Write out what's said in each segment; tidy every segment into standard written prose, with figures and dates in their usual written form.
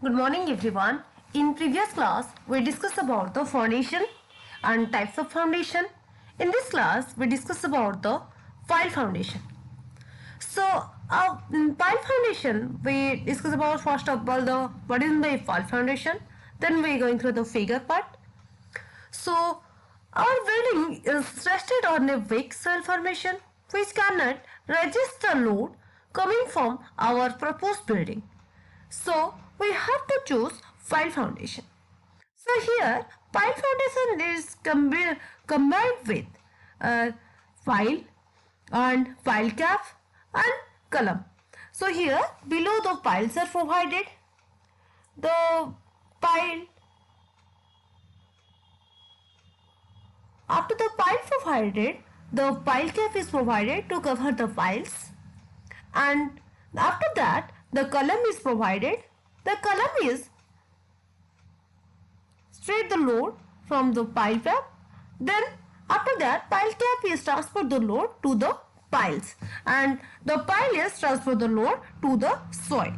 Good morning everyone. In previous class, we discussed about the foundation and types of foundation. In this class, we discussed about the pile foundation. So, in pile foundation, we discuss about first of all the what is the pile foundation. Then we are going through the figure part. So, our building is rested on a weak soil formation which cannot resist the load coming from our proposed building. So we have to choose pile foundation. So here pile foundation is combined with pile and pile cap and column. So here below the piles are provided. The pile after the pile provided, the pile cap is provided to cover the piles, and after that the column is provided. The column is straight the load from the pile cap. Then after that pile cap is transfer the load to the piles, and the pile is transfer the load to the soil.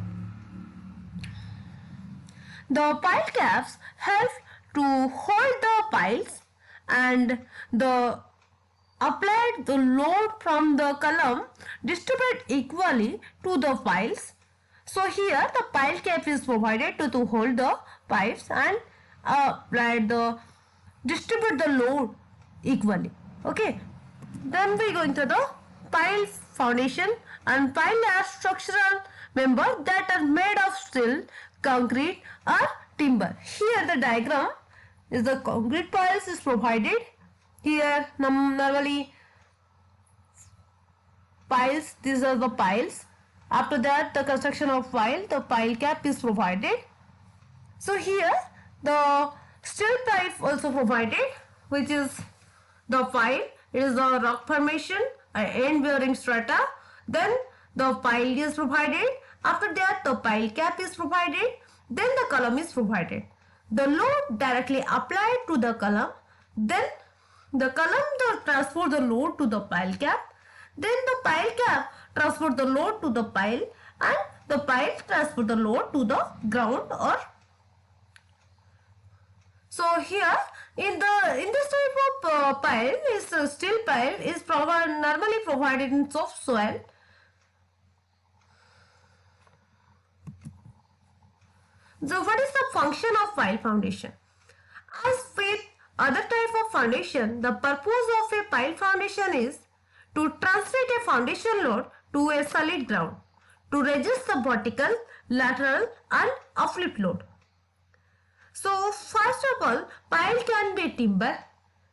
The pile caps help to hold the piles and the applied the load from the column distribute equally to the piles. So here the pile cap is provided to hold the pipes and distribute the load equally. Okay. Then we go into the pile foundation, and pile are structural members that are made of steel, concrete or timber. Here the diagram is the concrete piles is provided. Here normally piles, these are the piles. After that the construction of pile, the pile cap is provided. So here the steel pipe also provided, which is the pile. It is the rock formation, end bearing strata. Then the pile is provided. After that the pile cap is provided. Then the column is provided. The load directly applied to the column. Then the column transfer the load to the pile cap. Then the pile cap transfer the load to the pile, and the pile transfer the load to the ground. Or so here in this type of pile is steel pile is normally provided in soft soil. So what is the function of pile foundation? As with other type of foundation, the purpose of a pile foundation is to transmit a foundation load to a solid ground to resist the vertical, lateral and uplift load. So first of all, pile can be timber,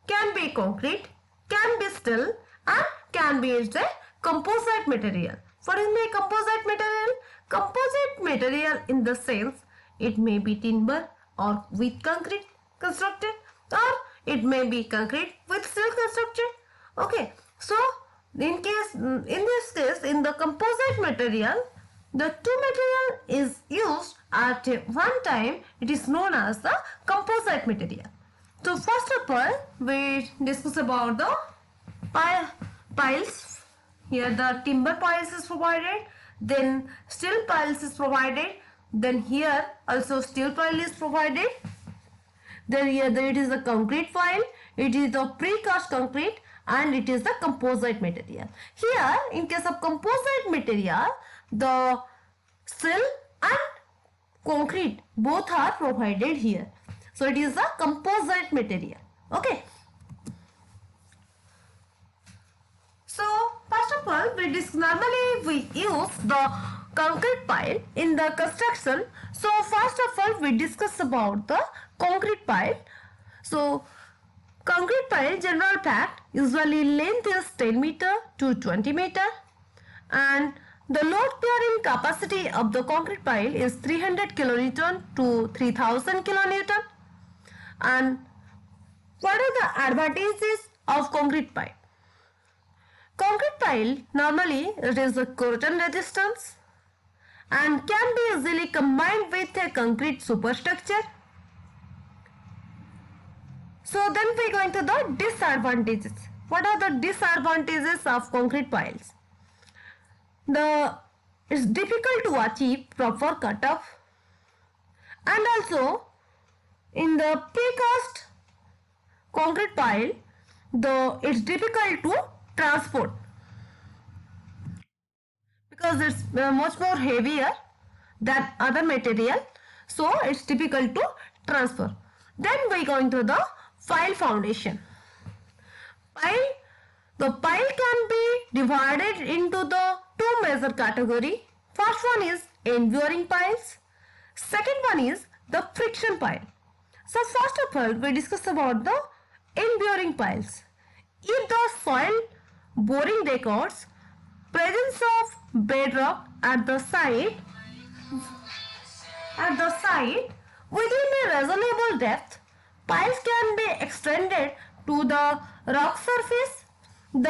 can be concrete, can be steel and can be a composite material. What is a composite material? Composite material in the sense it may be timber or with concrete constructed, or it may be concrete with steel constructed. Okay, so in this case, in the composite material, the two material is used at one time. It is known as the composite material. So first of all, we discuss about the piles. Here the timber piles is provided, then steel piles is provided, then here also steel pile is provided. Then here it is the concrete pile, it is the precast concrete, and it is the composite material. Here in case of composite material, the steel and concrete both are provided here. So it is a composite material. Okay. So first of all, normally we use the concrete pile in the construction. So first of all, we discuss about the concrete pile. So concrete pile general fact, usually length is 10 meter to 20 meter, and the load bearing capacity of the concrete pile is 300 kilonewton to 3000 kilonewton. And what are the advantages of concrete pile? Concrete pile normally it is a corrosion resistance and can be easily combined with a concrete superstructure. So then we go into the disadvantages. What are the disadvantages of concrete piles? It's difficult to achieve proper cutoff, And also in the precast concrete pile, it's difficult to transport because it's much more heavier than other material, so it's difficult to transfer. Then we go into the pile foundation. The pile can be divided into the two major category. First one is enduring piles. Second one is the friction pile. So first of all, we discuss about the enduring piles. If the soil boring records presence of bedrock at the site within a reasonable depth, piles can be extended to the rock surface. In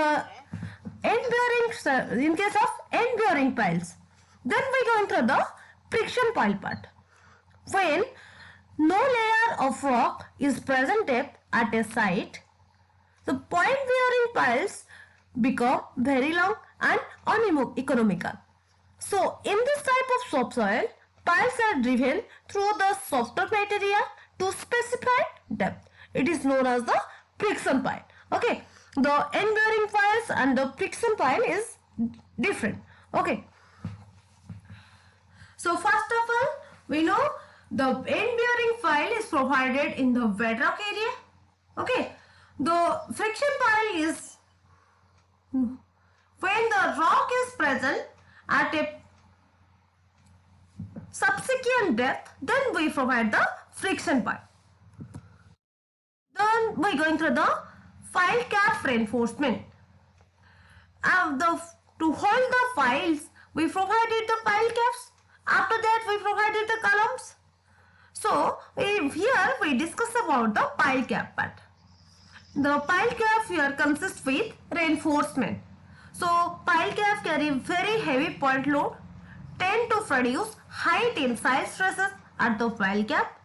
case of enduring piles, then we go into the friction pile part. When no layer of rock is present at a site, the point bearing piles become very long and uneconomical. So in this type of subsoil, piles are driven through the softer material to specified depth. It is known as the friction pile. Okay, the enduring piles and the friction pile is different. Okay, so first of all, we know the enduring pile is provided in the bedrock area. Okay, the friction pile is when the rock is present at a subsequent depth, then we provide the friction pile. Then we going through the pile cap reinforcement. To hold the piles, we provided the pile caps. After that, we provided the columns. So here we discuss about the pile cap part. The pile cap here consists with reinforcement. So pile cap carry very heavy point load, tend to produce high tensile stresses at the pile cap.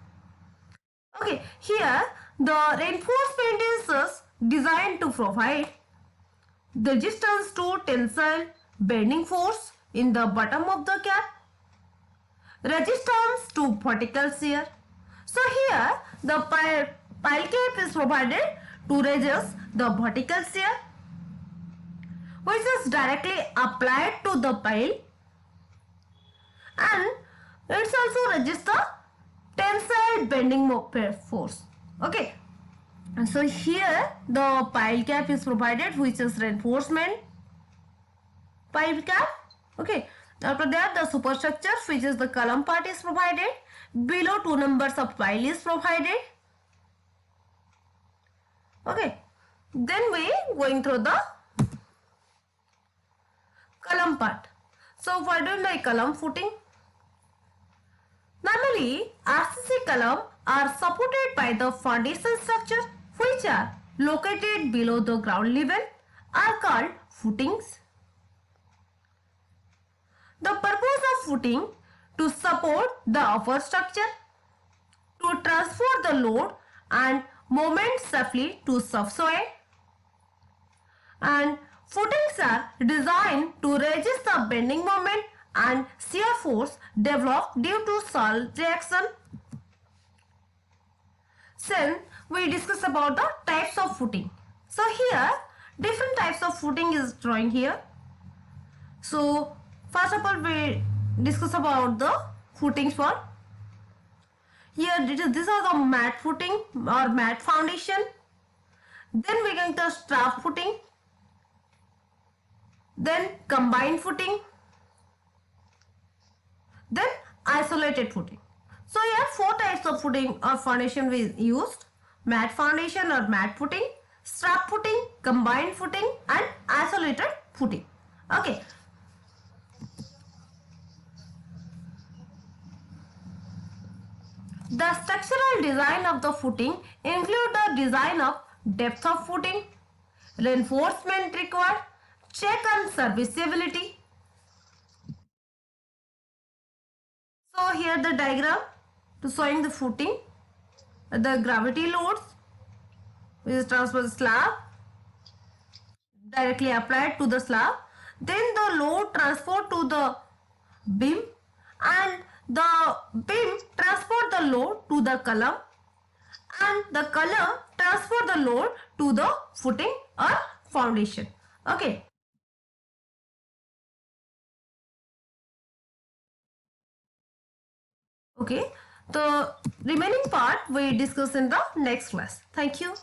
Okay, here the reinforcement is designed to provide the resistance to tensile bending force in the bottom of the cap, resistance to vertical shear. So here the pile cap is provided to resist the vertical shear, which is directly applied to the pile, and it's also resist the tensile bending force. Okay, and so here the pile cap is provided, which is reinforcement pile cap. Okay, after that the superstructure, which is the column part, is provided. Below 2 numbers of pile is provided. Okay, then we going through the column part. So what do you like column footing? Normally RCC column are supported by the foundation structure, which are located below the ground level, are called footings. The purpose of footing to support the upper structure, to transfer the load and moment safely to subsoil, and footings are designed to resist the bending moment and shear force developed due to soil reaction. Then we discuss about the types of footing. So here different types of footing is drawing here. So first of all, we discuss about the footings for here. These are the mat footing or mat foundation. Then we going to strap footing, then combined footing, then isolated footing. So here 4 types of footing or foundation we used: mat foundation or mat footing, strap footing, combined footing, and isolated footing. Okay. The structural design of the footing include the design of depth of footing, reinforcement required, check and serviceability. So here the diagram to showing the footing, the gravity loads, which is transverse slab directly applied to the slab, then the load transferred to the beam, and the beam transport the load to the column and the column transfer the load to the footing or foundation. Okay. Okay. The remaining part we discuss in the next class. Thank you.